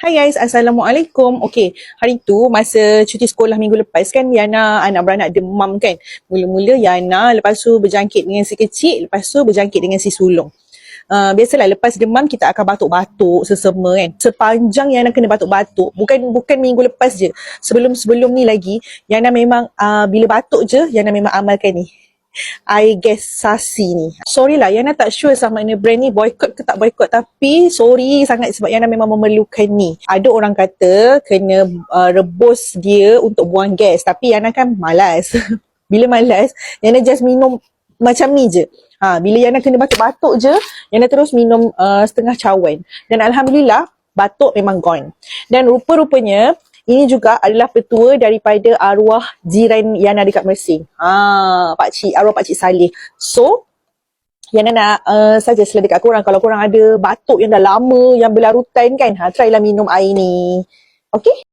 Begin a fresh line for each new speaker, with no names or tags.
Hai guys, Assalamualaikum. Okay, hari tu masa cuti sekolah minggu lepas kan Yana anak beranak demam kan. Mula-mula Yana, lepas tu berjangkit dengan si kecil, lepas tu berjangkit dengan si sulung. Biasalah lepas demam kita akan batuk-batuk sesama kan. Sepanjang Yana kena batuk-batuk, bukan minggu lepas je. Sebelum-sebelum ni lagi, Yana memang bila batuk je, Yana memang amalkan ni. I guess Sasi ni. Sorry lah, Yana tak sure sama ada brand ni boycott ke tak boycott, tapi sorry sangat sebab Yana memang memerlukan ni. Ada orang kata kena rebus dia untuk buang gas, tapi Yana kan malas. Bila malas, Yana just minum macam ni je. Bila Yana kena batuk-batuk je, Yana terus minum setengah cawan. Dan Alhamdulillah, batuk memang gone. Dan rupa-rupanya, ini juga adalah petua daripada arwah jiran Yana dekat Mersing. Arwah Pakcik Saleh. So, Yana nak suggest lah dekat korang, kalau korang ada batuk yang dah lama, yang berlarutan kan, try lah minum air ni. Okay?